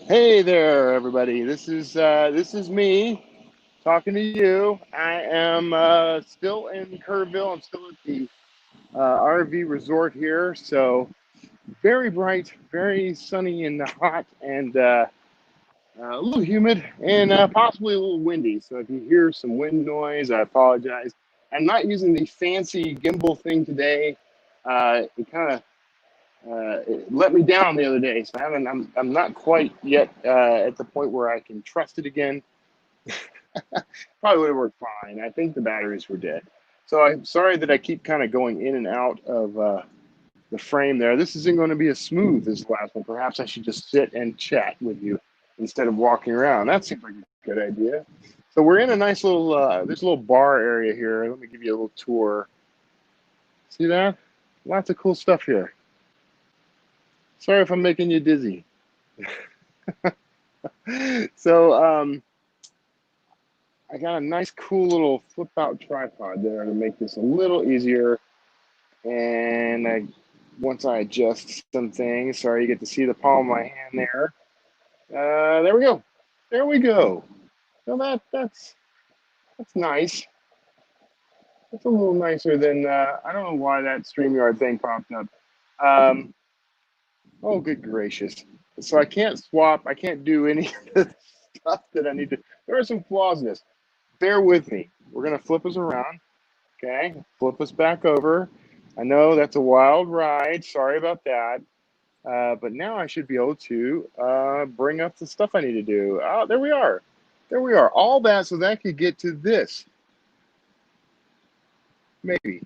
Hey there, everybody. This is me talking to you. I am still in Kerrville. I'm still at the RV resort here. So very bright, very sunny and hot, and a little humid and possibly a little windy. So if you hear some wind noise, I apologize. I'm not using the fancy gimbal thing today. It kind of it let me down the other day, so I'm not quite yet at the point where I can trust it again. Probably would have worked fine. I think the batteries were dead. So I'm sorry that I keep kind of going in and out of the frame there. This isn't going to be as smooth as the last one. Perhaps I should just sit and chat with you instead of walking around. That seems like a good idea. So we're in a nice little there's a little bar area here. Let me give you a little tour. See that? Lots of cool stuff here. Sorry if I'm making you dizzy. So I got a nice, cool little flip out tripod there to make this a little easier. And once I adjust some things, sorry, you get to see the palm of my hand there. There we go. There we go. So that's nice. That's a little nicer than I don't know why that StreamYard thing popped up. Um, oh, good gracious! So I can't swap. I can't do any of the stuff that I need to. There are some flaws in this. Bear with me. We're gonna flip us around. Okay, flip us back over. I know that's a wild ride. Sorry about that. But now I should be able to bring up the stuff I need to do. Oh, there we are. There we are. All that so that I could get to this. Maybe.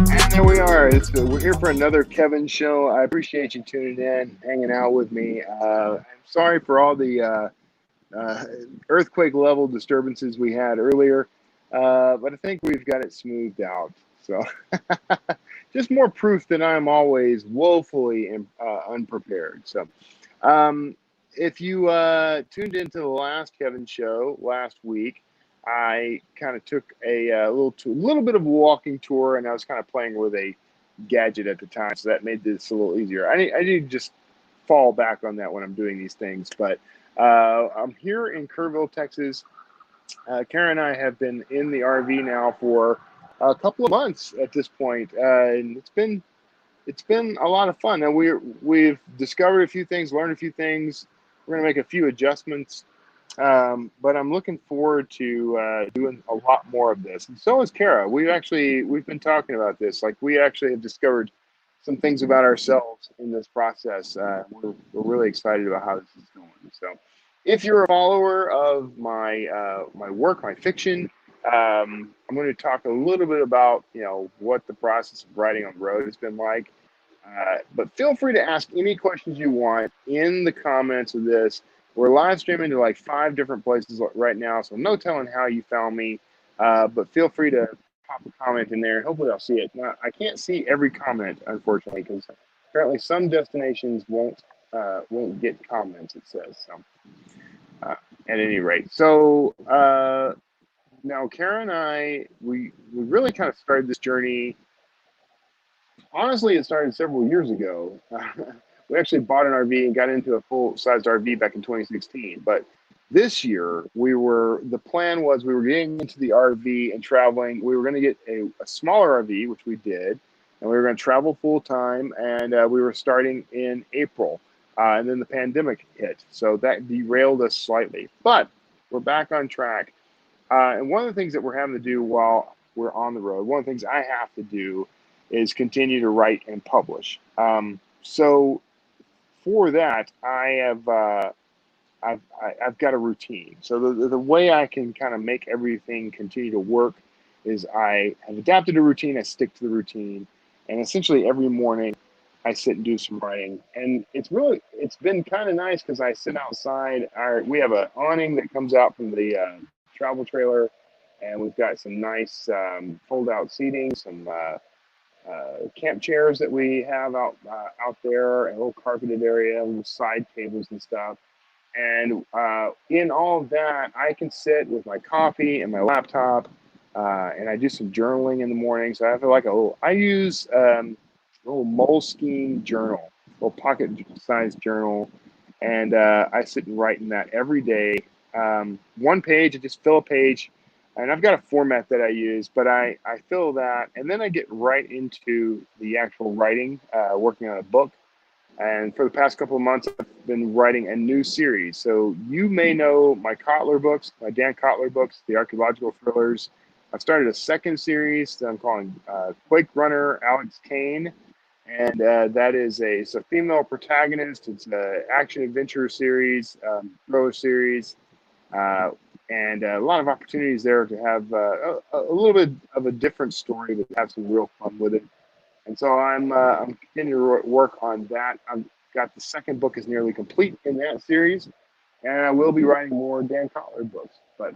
And there we are. We're here for another Kevin show. I appreciate you tuning in, hanging out with me. I'm sorry for all the uh, earthquake level disturbances we had earlier, but I think we've got it smoothed out. So, just more proof that I'm always woefully unprepared. So, um, if you tuned into the last Kevin show last week, I kind of took a, little bit of a walking tour, and I was kind of playing with a gadget at the time, so that made this a little easier. I need to just fall back on that when I'm doing these things, but I'm here in Kerrville, Texas. Karen and I have been in the RV now for a couple of months at this point, and it's been a lot of fun. And we've discovered a few things, learned a few things. We're gonna make a few adjustments, but I'm looking forward to doing a lot more of this. And so is Kara. We've been talking about this. Like we actually have discovered some things about ourselves in this process. We're really excited about how this is going. So, if you're a follower of my work, my fiction, I'm going to talk a little bit about what the process of writing on the road has been like. But feel free to ask any questions you want in the comments of this. We're live streaming to like 5 different places right now, so no telling how you found me. But feel free to pop a comment in there. Hopefully, I'll see it. Now, I can't see every comment, unfortunately, because apparently some destinations won't get comments. It says so. Uh, at any rate, so now Karen and we really kind of started this journey. Honestly, it started several years ago. We actually bought an RV and got into a full-sized RV back in 2016. But this year, the plan was we were getting into the RV and traveling. We were going to get a smaller RV, which we did, and we were going to travel full time. And we were starting in April, and then the pandemic hit, so that derailed us slightly. But we're back on track. And one of the things that we're having to do while we're on the road, one of the things I have to do is continue to write and publish. So for that, I've got a routine. So the way I can kind of make everything continue to work is I have adapted a routine. I stick to the routine, and essentially every morning I sit and do some writing. And it's been kind of nice because I sit outside. We have an awning that comes out from the travel trailer, and we've got some nice fold out seating, some camp chairs that we have out there, a little carpeted area, little side tables and stuff. And in all of that, I can sit with my coffee and my laptop, and I do some journaling in the morning. So I have like I use a little Moleskine journal, a little pocket-sized journal, and I sit and write in that every day. One page, I just fill a page, and I've got a format that I use, but I fill that, and then I get right into the actual writing, working on a book. And for the past couple of months, I've been writing a new series. So you may know my Kotler books, my Dan Kotler books, the archaeological thrillers. I've started a second series that I'm calling Quake Runner Alex Kane. And that is it's a female protagonist. It's an action adventure series, thriller series, uh, and a lot of opportunities there to have a little bit of a different story, but have some real fun with it. And so I'm continuing to work on that. I've got the second book is nearly complete in that series, and I will be writing more Dan Kotler books. But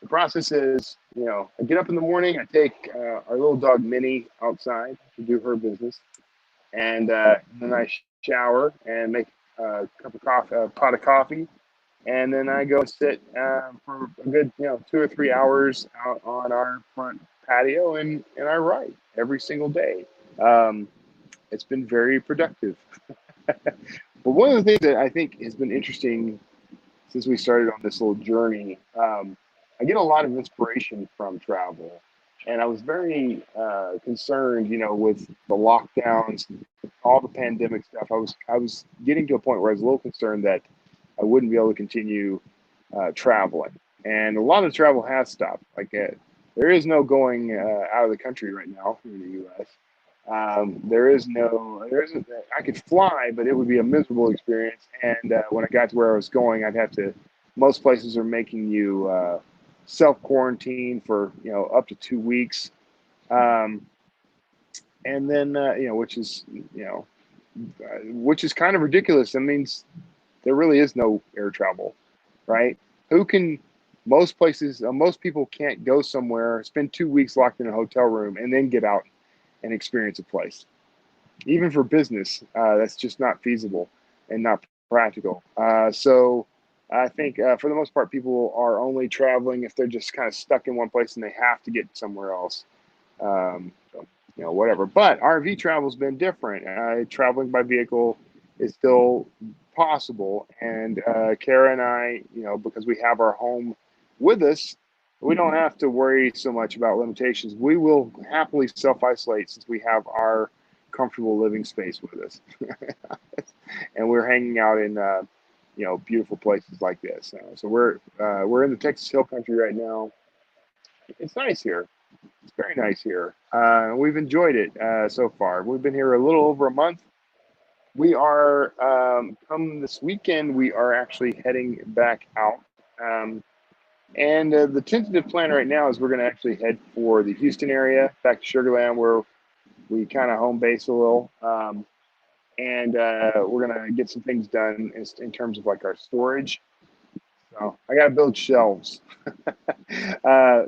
the process is, I get up in the morning, I take our little dog Minnie outside to do her business, and then I shower and make a cup of coffee, a pot of coffee, and then I go and sit for a good 2 or 3 hours out on our front patio, and I write every single day. Um, it's been very productive. But one of the things that I think has been interesting since we started on this little journey, I get a lot of inspiration from travel. And I was very concerned, with the lockdowns, all the pandemic stuff. I was getting to a point where I was a little concerned that I wouldn't be able to continue traveling. And a lot of travel has stopped. Like there is no going out of the country right now here in the U.S. There isn't. I could fly, but it would be a miserable experience. And when I got to where I was going, I'd have to. Most places are making you self quarantine for up to 2 weeks, um, and then which is kind of ridiculous. That means there really is no air travel, right? Who can? Most places, most people can't go somewhere, spend 2 weeks locked in a hotel room, and then get out and experience a place. Even for business, that's just not feasible and not practical. So I think for the most part, people are only traveling if they're just kind of stuck in one place and they have to get somewhere else. So, whatever. But RV travel's been different. Traveling by vehicle is still possible. And Kara and I, because we have our home with us, we don't have to worry so much about limitations. We will happily self-isolate since we have our comfortable living space with us, and we're hanging out in beautiful places like this. So we're in the Texas Hill Country right now. It's nice here. It's very nice here. We've enjoyed it so far. We've been here a little over a month. We are come this weekend. We are actually heading back out. And the tentative plan right now is we're going to actually head for the Houston area, back to Sugar Land, where we kind of home base a little. And we're going to get some things done in terms of like our storage. So I got to build shelves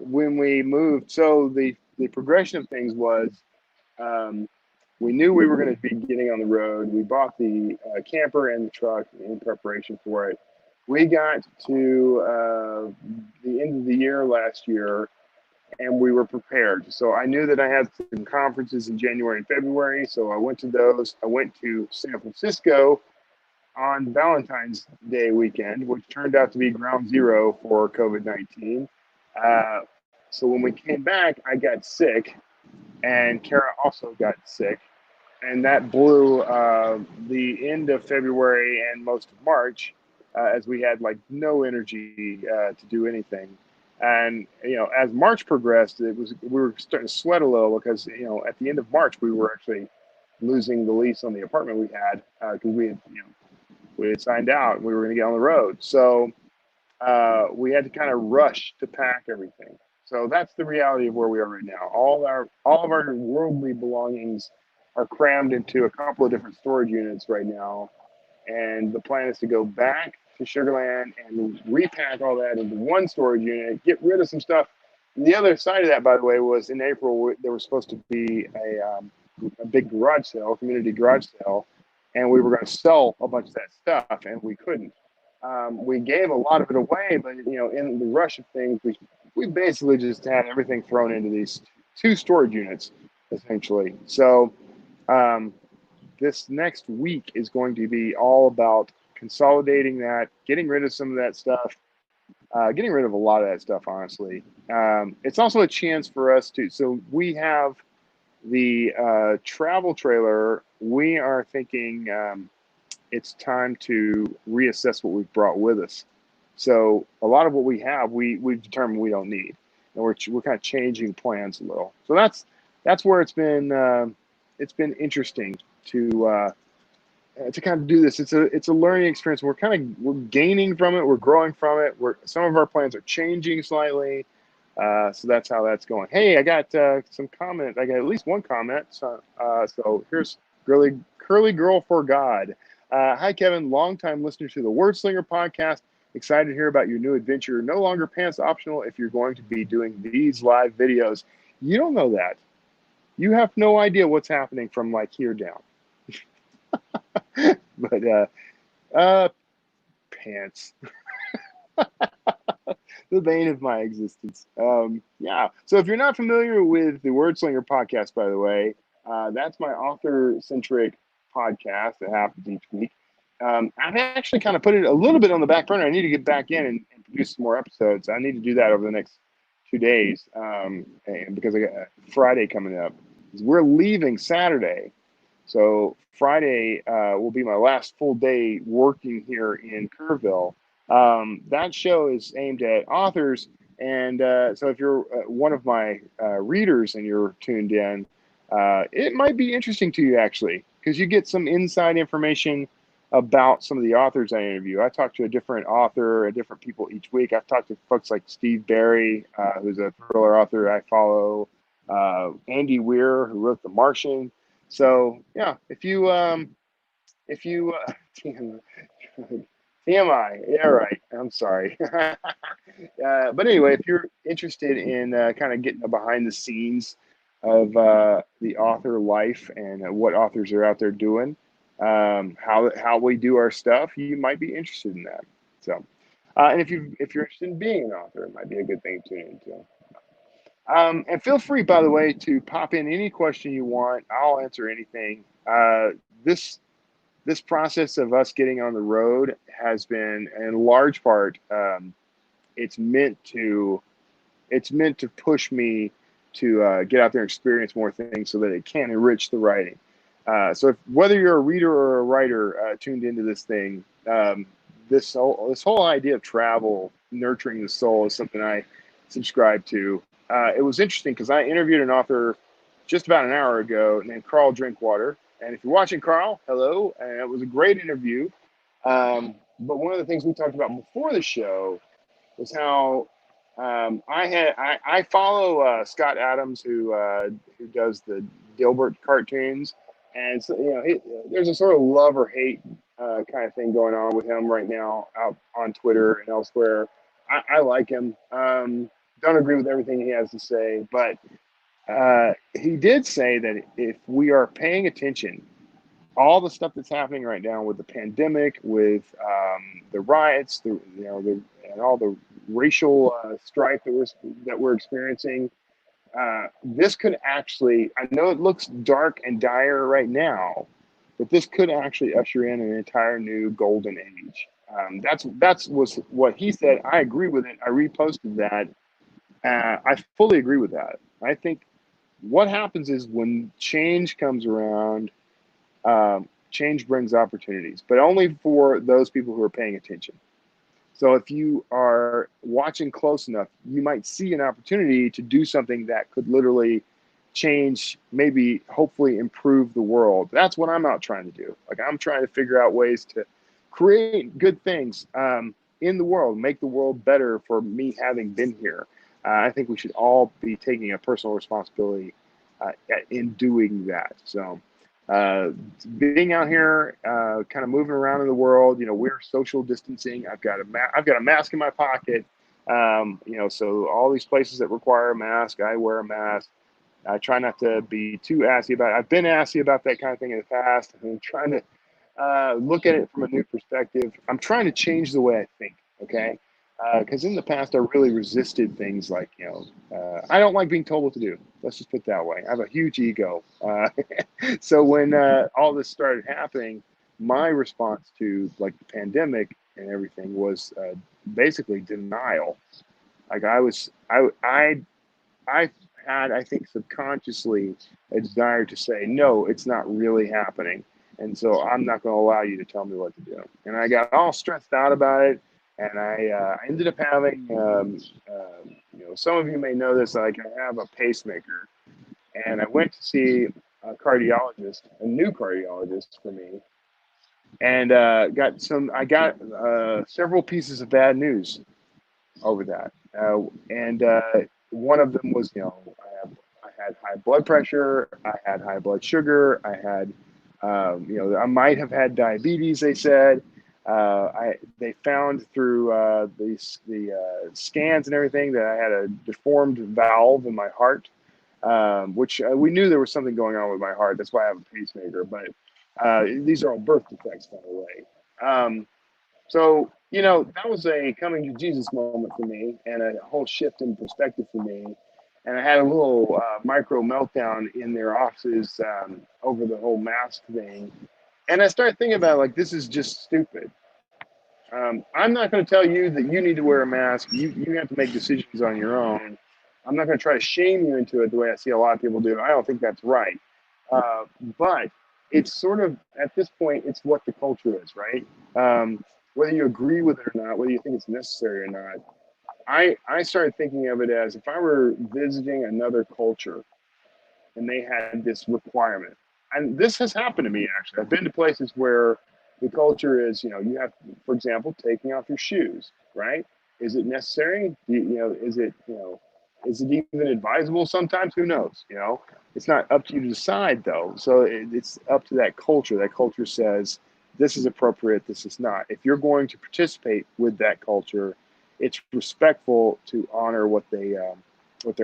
when we moved. So the progression of things was we knew we were going to be getting on the road. We bought the camper and the truck in preparation for it. We got to the end of the year last year, and we were prepared. So I knew that I had some conferences in January and February, so I went to those. I went to San Francisco on Valentine's Day weekend, which turned out to be ground zero for COVID-19. So when we came back, I got sick, and Kara also got sick, and that blew the end of February and most of March, as we had like no energy to do anything. And as March progressed, we were starting to sweat a little because at the end of March we were actually losing the lease on the apartment we had because we had signed out and we were going to get on the road. So we had to kind of rush to pack everything. So that's the reality of where we are right now. All of our worldly belongings are crammed into a couple of different storage units right now. And the plan is to go back to Sugarland and repack all that into one storage unit, get rid of some stuff. And the other side of that, by the way, was in April, there was supposed to be a big garage sale, community garage sale, and we were going to sell a bunch of that stuff, and we couldn't. We gave a lot of it away, but in the rush of things, we basically just had everything thrown into these two storage units, essentially. So this next week is going to be all about consolidating that, getting rid of some of that stuff, getting rid of a lot of that stuff, honestly. It's also a chance for us to, so we have the travel trailer. We are thinking it's time to reassess what we've brought with us. So a lot of what we have, we've determined we don't need, and we're kind of changing plans a little. So that's where it's been interesting to kind of do this. It's a learning experience. We're gaining from it. We're growing from it. Some of our plans are changing slightly. So that's how that's going. Hey, I got some comment. I got at least one comment. So here's Curly Girl for God. Hi, Kevin. Longtime listener to the Word Slinger podcast. Excited to hear about your new adventure. No longer pants optional if you're going to be doing these live videos. You don't know that. You have no idea what's happening from like here down. But pants. The bane of my existence. Yeah. So if you're not familiar with the Word Slinger podcast, by the way, that's my author-centric podcast that happens each week. I've actually kind of put it a little bit on the back burner. I need to get back in and produce some more episodes. I need to do that over the next 2 days, and because I got Friday coming up. We're leaving Saturday. So Friday will be my last full day working here in Kerrville. That show is aimed at authors, and so if you're one of my readers and you're tuned in, it might be interesting to you actually, because you get some inside information about some of the authors I interview. I talk to a different author, different people each week. I've talked to folks like Steve Barry, who's a thriller author I follow, Andy Weir, who wrote The Martian. So yeah, if you TMI, yeah, right. I'm sorry. But anyway, if you're interested in kind of getting behind the scenes of the author life and what authors are out there doing, how we do our stuff, you might be interested in that. So, and if you're interested in being an author, it might be a good thing to tune into. And feel free, by the way, to pop in any question you want. I'll answer anything. This process of us getting on the road has been, in large part, it's meant to push me to get out there and experience more things so that it can enrich the writing. So whether you're a reader or a writer tuned into this thing, this whole idea of travel, nurturing the soul, is something I subscribe to. It was interesting because I interviewed an author just about an hour ago named Carl Drinkwater. And if you're watching, Carl, hello. And it was a great interview. But one of the things we talked about before the show was how I follow Scott Adams, who does the Dilbert cartoons. And so, there's a sort of love or hate kind of thing going on with him right now out on Twitter and elsewhere. I like him. Don't agree with everything he has to say, but he did say that if we are paying attention, all the stuff that's happening right now with the pandemic, with the riots, and all the racial strife that we're experiencing, this could actually, I know it looks dark and dire right now, but this could actually usher in an entire new golden age. That's was what he said. I agree with it. I reposted that. I fully agree with that. I think what happens is when change comes around, change brings opportunities, but only for those people who are paying attention. So if you are watching close enough, you might see an opportunity to do something that could literally change, maybe hopefully improve the world. That's what I'm out trying to do. Like, I'm trying to figure out ways to create good things in the world, make the world better for me having been here. I think we should all be taking a personal responsibility in doing that. So uh, being out here, kind of moving around in the world, we're social distancing. I've got a mask in my pocket. So all these places that require a mask, I wear a mask. I try not to be too assy about it. I've been assy about that kind of thing in the past. I'm trying to look at it from a new perspective. I'm trying to change the way I think. Okay. Because in the past, I really resisted things like, I don't like being told what to do. Let's just put it that way. I have a huge ego. So when all this started happening, my response to like the pandemic and everything was basically denial. Like I had, I think, subconsciously a desire to say, no, it's not really happening. And so I'm not going to allow you to tell me what to do. And I got all stressed out about it. And I ended up having, some of you may know this, like I have a pacemaker. And I went to see a cardiologist, a new cardiologist for me, and I got several pieces of bad news over that. And one of them was, I had high blood pressure, I had high blood sugar, I had, I might have had diabetes. They said, they found through the scans and everything that I had a deformed valve in my heart, which we knew there was something going on with my heart. That's why I have a pacemaker. But these are all birth defects, by the way. So, that was a coming to Jesus moment for me and a whole shift in perspective for me. And I had a little micro meltdown in their offices over the whole mask thing. And I started thinking about like, this is just stupid. I'm not going to tell you that you need to wear a mask. You have to make decisions on your own. I'm not going to try to shame you into it the way I see a lot of people do. I don't think that's right. But it's sort of, at this point, it's what the culture is, right? Whether you agree with it or not, whether you think it's necessary or not, I started thinking of it as if I were visiting another culture and they had this requirement. And this has happened to me actually. I've been to places where the culture is, you have, for example, taking off your shoes, right? Is it necessary? Is it even advisable sometimes? Who knows? It's not up to you to decide though. So it's up to that culture. That culture says this is appropriate, this is not. If you're going to participate with that culture, it's respectful to honor what they're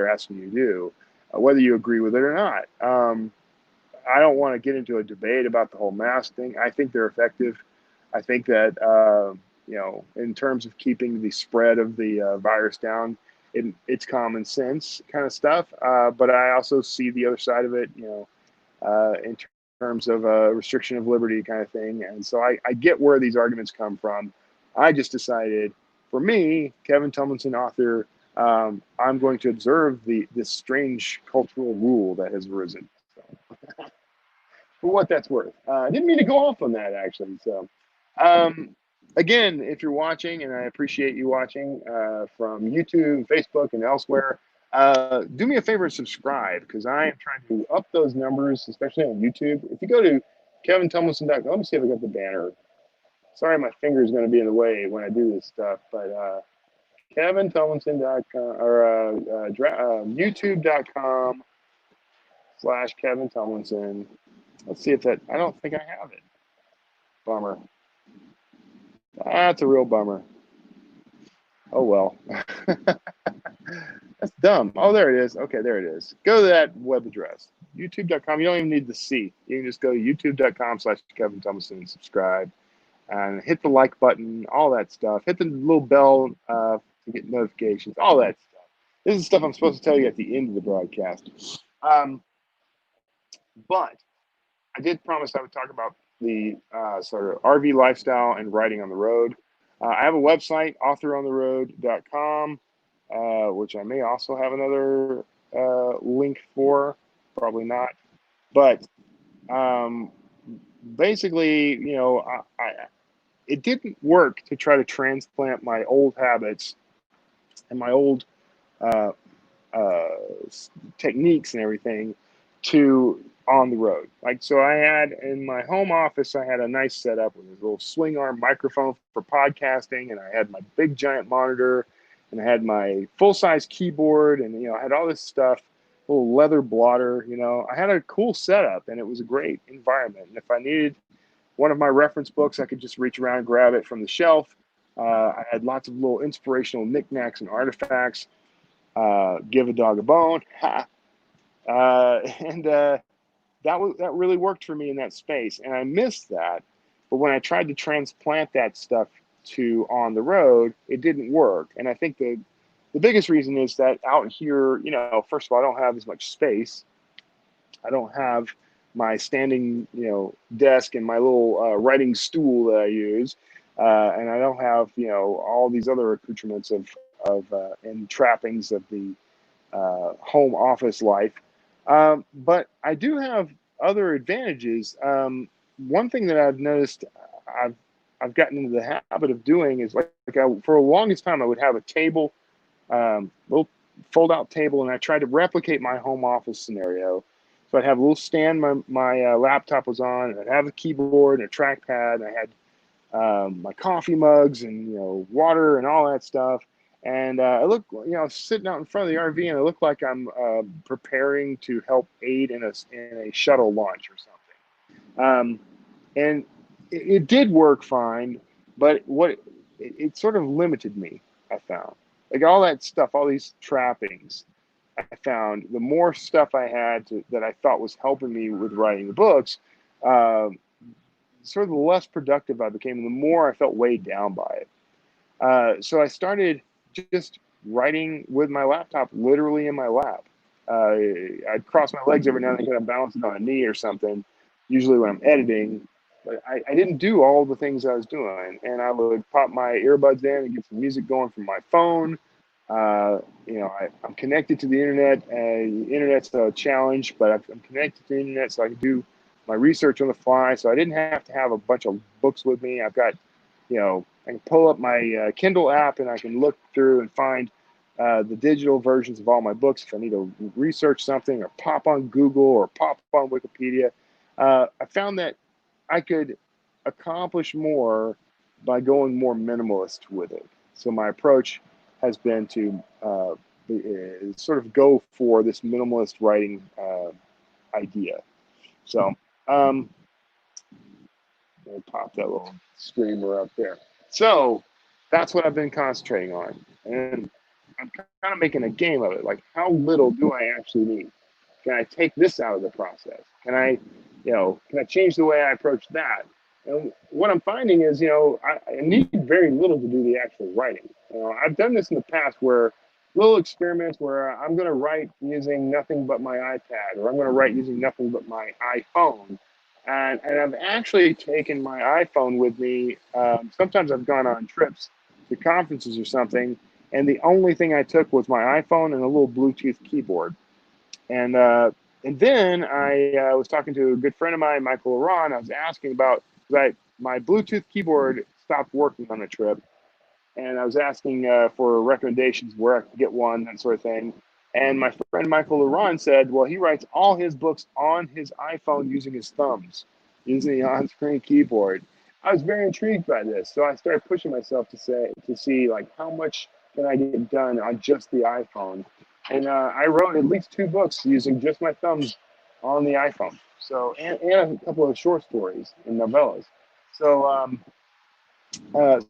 asking you to do, whether you agree with it or not. I don't want to get into a debate about the whole mask thing. I think they're effective. I think that, in terms of keeping the spread of the virus down, it's common sense kind of stuff. But I also see the other side of it, in terms of restriction of liberty kind of thing. And so I get where these arguments come from. I just decided, for me, Kevin Tumlinson, author, I'm going to observe this strange cultural rule that has arisen. So, for what that's worth. I didn't mean to go off on that actually. So, um, again, if you're watching, and I appreciate you watching from YouTube, Facebook, and elsewhere, do me a favor and subscribe because I am trying to up those numbers, especially on YouTube. If you go to kevintumlinson.com, let me see if I got the banner. Sorry, my finger is going to be in the way when I do this stuff, but kevintumlinson.com or youtube.com/Kevin Tumlinson. Let's see if that, I don't think I have it. Bummer. That's a real bummer. Oh, well. That's dumb. Oh, there it is. Okay, there it is. Go to that web address, youtube.com. You don't even need the C. You can just go to youtube.com/Kevin Tumlinson and subscribe and hit the like button, all that stuff. Hit the little bell to get notifications, all that stuff. This is stuff I'm supposed to tell you at the end of the broadcast. But I did promise I would talk about the sort of RV lifestyle and riding on the road. I have a website, authorontheroad.com, which I may also have another link for, probably not. But basically, it didn't work to try to transplant my old habits and my old uh, uh, techniques and everything to on the road. Like, so I had in my home office, I had a nice setup with a little swing arm microphone for podcasting, and I had my big giant monitor, and I had my full size keyboard, and I had all this stuff. little leather blotter. I had a cool setup, and it was a great environment. And if I needed one of my reference books, I could just reach around and grab it from the shelf. I had lots of little inspirational knickknacks and artifacts. Give a dog a bone. Ha. And that really worked for me in that space, and I missed that. But when I tried to transplant that stuff to on the road, it didn't work. And I think the biggest reason is that out here, first of all, I don't have as much space. I don't have my standing, desk and my little writing stool that I use, and I don't have, all these other accoutrements of and trappings of the home office life. But I do have other advantages. One thing that I've noticed, I've gotten into the habit of doing is for the longest time I would have a table, little fold out table, and I tried to replicate my home office scenario. So I'd have a little stand my laptop was on, and I'd have a keyboard and a trackpad, and I had my coffee mugs and water and all that stuff. And I look, sitting out in front of the RV, and I look like I'm preparing to help aid in a shuttle launch or something. And it did work fine, but it sort of limited me. I found like all that stuff, all these trappings. I found the more stuff I had that I thought was helping me with writing the books, uh, sort of the less productive I became, and the more I felt weighed down by it. So I started just writing with my laptop literally in my lap. I'd cross my legs every now and then, kind of balance it on a knee or something, usually when I'm editing. But I didn't do all the things I was doing. And I would pop my earbuds in and get some music going from my phone. I'm connected to the internet. The internet's a challenge, but I'm connected to the internet so I can do my research on the fly. So I didn't have to have a bunch of books with me. I've got, I can pull up my Kindle app and I can look through and find the digital versions of all my books if I need to research something, or pop on Google or pop on Wikipedia. I found that I could accomplish more by going more minimalist with it. So my approach has been to sort of go for this minimalist writing idea. So let me pop that little streamer up there. So that's what I've been concentrating on. And I'm kind of making a game of it. Like, how little do I actually need? Can I take this out of the process? Can I change the way I approach that? And what I'm finding is, I need very little to do the actual writing. I've done this in the past where little experiments where I'm going to write using nothing but my iPad, or I'm going to write using nothing but my iPhone. And I've actually taken my iPhone with me. Sometimes I've gone on trips to conferences or something, and the only thing I took was my iPhone and a little Bluetooth keyboard. And then I was talking to a good friend of mine, Michael Aron. I was asking about, my Bluetooth keyboard stopped working on the trip, and I was asking for recommendations where I could get one, that sort of thing. And my friend Michael Aron said, well, he writes all his books on his iPhone using his thumbs, using the on-screen keyboard. I was very intrigued by this, so I started pushing myself to see like how much can I get done on just the iPhone. And I wrote at least 2 books using just my thumbs on the iPhone. So and a couple of short stories and novellas. So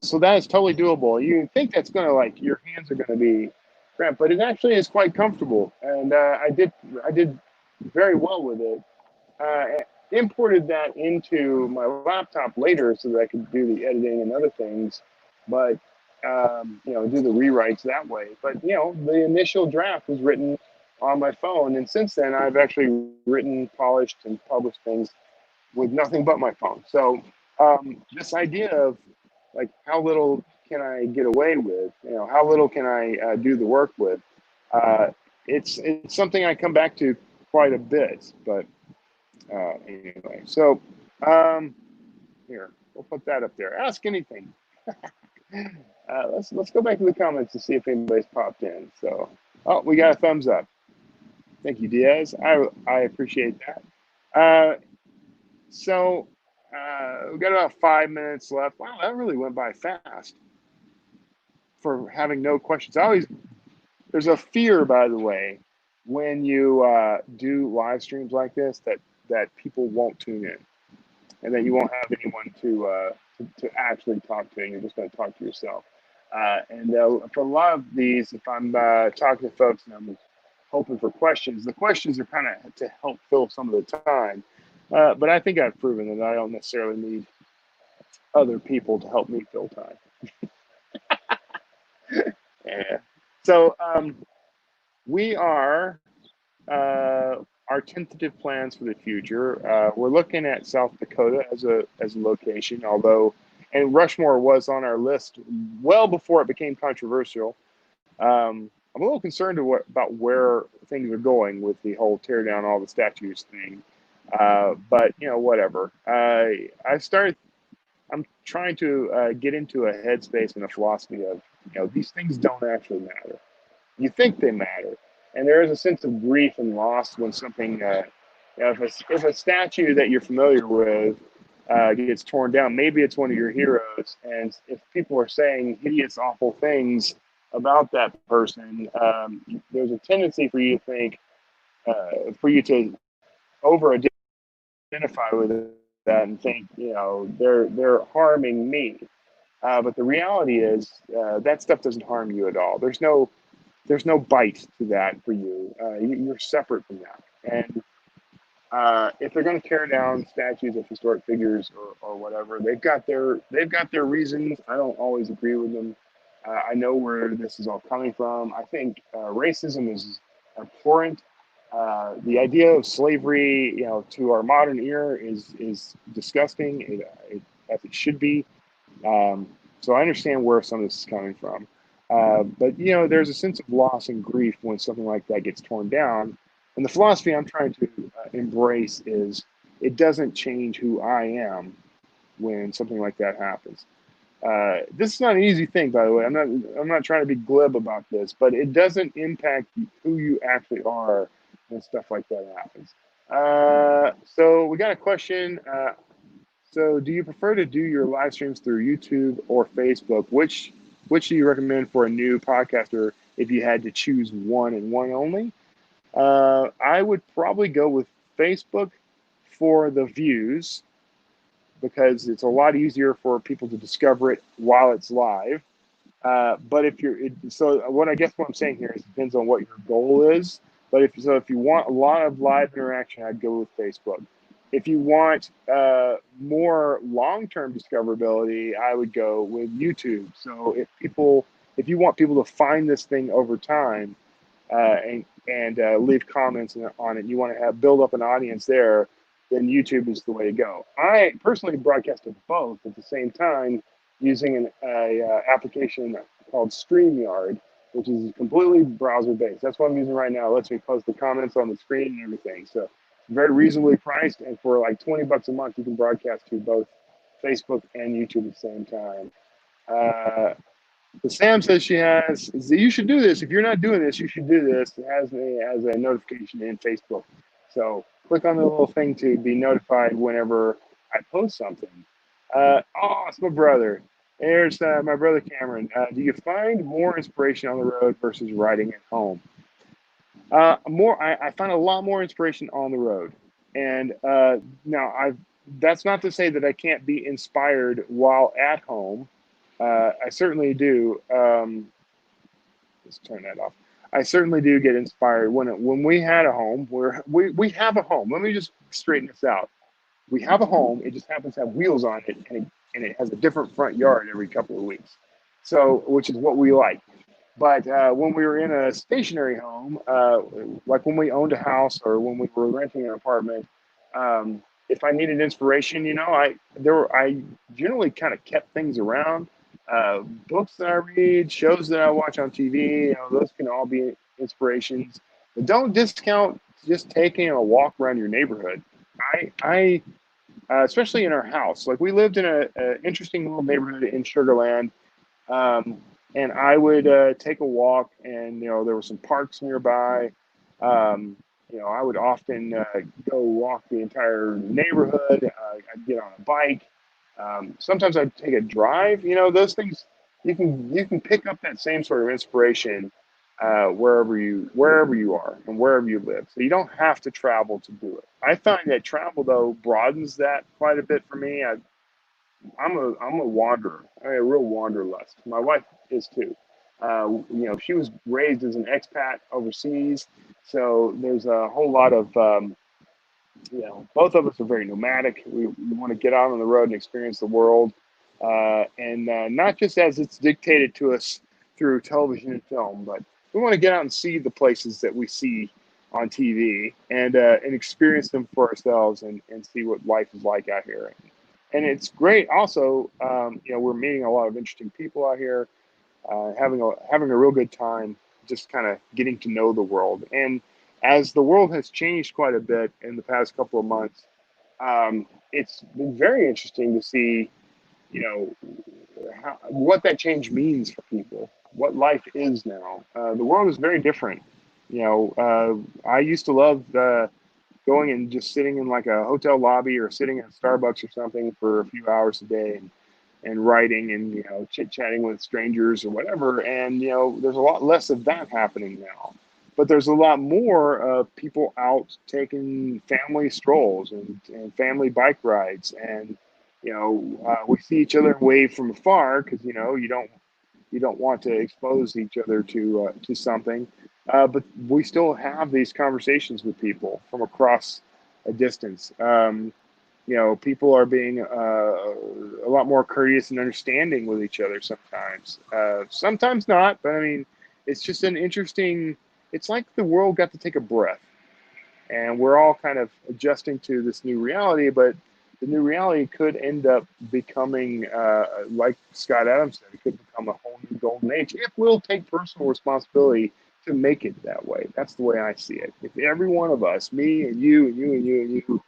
so that is totally doable. You think that's gonna like your hands are gonna be cramped, but it actually is quite comfortable. And I did very well with it. Imported that into my laptop later so that I could do the editing and other things, but do the rewrites that way. But the initial draft was written on my phone, and since then I've actually written, polished, and published things with nothing but my phone. So this idea of like how little can I get away with, how little can I do the work with, it's something I come back to quite a bit. But anyway, so here, we'll put that up there. Ask anything. Let's go back to the comments to see if anybody's popped in. So, oh, we got a thumbs up. Thank you, Diaz. I appreciate that. We've got about 5 minutes left. Wow, that really went by fast for having no questions. There's a fear, by the way, when you do live streams like this that people won't tune in, and that you won't have anyone to actually talk to, and you're just going to talk to yourself. And for a lot of these, if I'm talking to folks and I'm hoping for questions, the questions are kind of to help fill some of the time. But I think I've proven that I don't necessarily need other people to help me fill time. Yeah. So we are our tentative plans for the future. We're looking at South Dakota as a location, although, and Rushmore was on our list well before it became controversial. I'm a little concerned about where things are going with the whole tear down all the statues thing. But whatever. I started. I'm trying to get into a headspace and a philosophy of these things don't actually matter. You think they matter, and there is a sense of grief and loss when something, if a statue that you're familiar with gets torn down, maybe it's one of your heroes, and if people are saying hideous, awful things about that person, there's a tendency for you to think, for you to over identify with that and think, they're harming me. But the reality is that stuff doesn't harm you at all. There's no bite to that for you. You're separate from that. And if they're going to tear down statues of historic figures or whatever, they've got their reasons. I don't always agree with them. I know where this is all coming from. I think racism is abhorrent. The idea of slavery, to our modern era is disgusting, as it should be. So I understand where some of this is coming from. But there's a sense of loss and grief when something like that gets torn down. And the philosophy I'm trying to embrace is it doesn't change who I am when something like that happens. This is not an easy thing, by the way. I'm not trying to be glib about this, but it doesn't impact who you actually are when stuff like that happens. So we got a question. So, do you prefer to do your live streams through YouTube or Facebook? Which do you recommend for a new podcaster if you had to choose one and one only? I would probably go with Facebook for the views because it's a lot easier for people to discover it while it's live. But what I'm saying here is it depends on what your goal is. But if you want a lot of live interaction, I'd go with Facebook. If you want more long-term discoverability, I would go with YouTube. So if you want people to find this thing over time and leave comments on it, you want to build up an audience there, then YouTube is the way to go. I personally broadcasted both at the same time using an application called StreamYard, which is completely browser-based. That's what I'm using right now. It lets me post the comments on the screen and everything. So very reasonably priced, and for like $20 a month, you can broadcast to both Facebook and YouTube at the same time. But Sam says you should do this. If you're not doing this, you should do this. It has a notification in Facebook. So click on the little thing to be notified whenever I post something. It's my brother. There's my brother Cameron. Do you find more inspiration on the road versus riding at home? I find a lot more inspiration on the road. And now that's not to say that I can't be inspired while at home. I certainly do. Let's turn that off. I certainly do get inspired when we had a home where we have a home. Let me just straighten this out. We have a home. It just happens to have wheels on it, and it has a different front yard every couple of weeks. So, which is what we like. But when we were in a stationary home, like when we owned a house or when we were renting an apartment, if I needed inspiration, I generally kind of kept things around. Books that I read, shows that I watch on TV, those can all be inspirations. But don't discount just taking a walk around your neighborhood. I especially in our house, like we lived in a interesting little neighborhood in Sugarland. And I would take a walk, and there were some parks nearby. I would often go walk the entire neighborhood. I'd get on a bike. Sometimes I'd take a drive. Those things you can pick up that same sort of inspiration wherever you are and wherever you live. So you don't have to travel to do it. I find that travel though broadens that quite a bit for me. I'm a wanderer. I'm a real wanderlust. My wife is too. She was raised as an expat overseas, so there's a whole lot of both of us are very nomadic. We want to get out on the road and experience the world, and not just as it's dictated to us through television and film, but we want to get out and see the places that we see on TV and experience them for ourselves and see what life is like out here. And it's great. Also, we're meeting a lot of interesting people out here, having a real good time, just kind of getting to know the world. And as the world has changed quite a bit in the past couple of months, it's been very interesting to see, what that change means for people, what life is now. The world is very different. I used to love going and just sitting in like a hotel lobby or sitting at Starbucks or something for a few hours a day and writing and chit chatting with strangers or whatever. And there's a lot less of that happening now. But there's a lot more of people out taking family strolls and family bike rides, and we see each other and wave from afar because you don't want to expose each other to something, but we still have these conversations with people from across a distance. People are being a lot more courteous and understanding with each other sometimes. Sometimes not, but I mean, it's just an interesting. It's like the world got to take a breath, and we're all kind of adjusting to this new reality. But the new reality could end up becoming, like Scott Adams said, it could become a whole new golden age if we'll take personal responsibility to make it that way. That's the way I see it. If every one of us, me and you and you and you and you,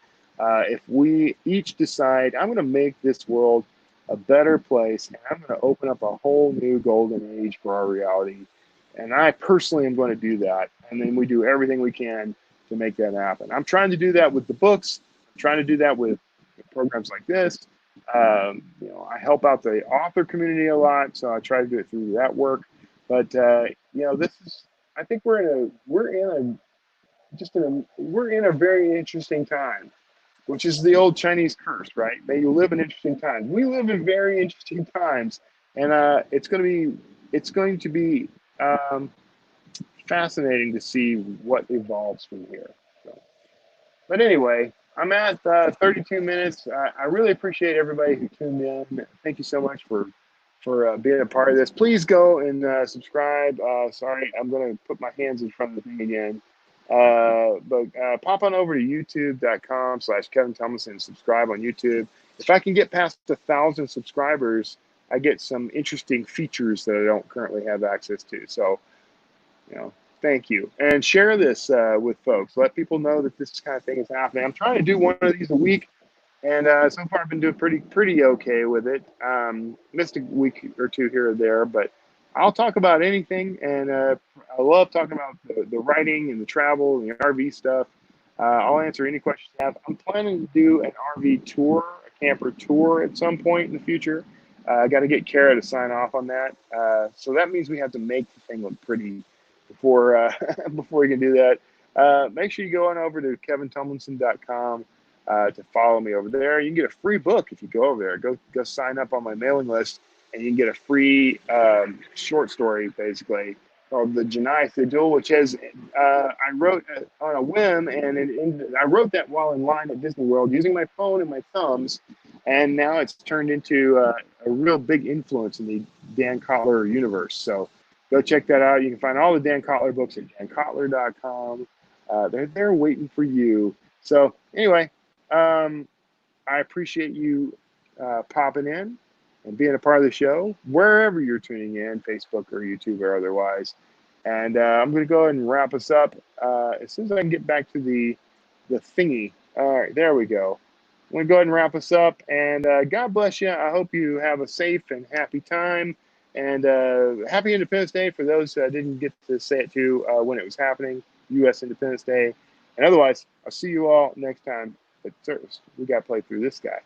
if we each decide, I'm going to make this world a better place, and I'm going to open up a whole new golden age for our reality, and I personally am going to do that, and then we do everything we can to make that happen. I'm trying to do that with the books. I'm trying to do that with programs like this. I help out the author community a lot, so I try to do it through that work. But this is. I think we're in a very interesting time, which is the old Chinese curse, right? May you live in interesting times. We live in very interesting times, and it's going to be fascinating to see what evolves from here. So, but anyway, I'm at 32 minutes. I really appreciate everybody who tuned in. Thank you so much for being a part of this. Please go and subscribe. Sorry, I'm going to put my hands in front of the thing again. But pop on over to youtube.com/Kevin Tomlinson and subscribe on YouTube. If I can get past 1,000 subscribers, I get some interesting features that I don't currently have access to. So, thank you. And share this with folks. Let people know that this kind of thing is happening. I'm trying to do one of these a week, and so far I've been doing pretty okay with it. Missed a week or two here or there, but I'll talk about anything, and I love talking about the writing and the travel and the RV stuff. I'll answer any questions you have. I'm planning to do an RV tour, a camper tour at some point in the future. I got to get Kara to sign off on that. So that means we have to make the thing look pretty before before we can do that. Make sure you go on over to kevintomlinson.com to follow me over there. You can get a free book if you go over there. Go sign up on my mailing list, and you can get a free short story, basically, called The Janai Thidul, which has I wrote on a whim, and I wrote that while in line at Disney World using my phone and my thumbs, and now it's turned into a real big influence in the Dan Kotler universe. So go check that out. You can find all the Dan Kotler books at dankotler.com. They're there waiting for you. So anyway, I appreciate you popping in and being a part of the show, wherever you're tuning in, Facebook or YouTube or otherwise. And I'm going to go ahead and wrap us up as soon as I can get back to the thingy. All right, there we go. I'm going to go ahead and wrap us up. And God bless you. I hope you have a safe and happy time. And happy Independence Day for those I didn't get to say it to when it was happening, U.S. Independence Day. And otherwise, I'll see you all next time. But first, we got to play through this guy.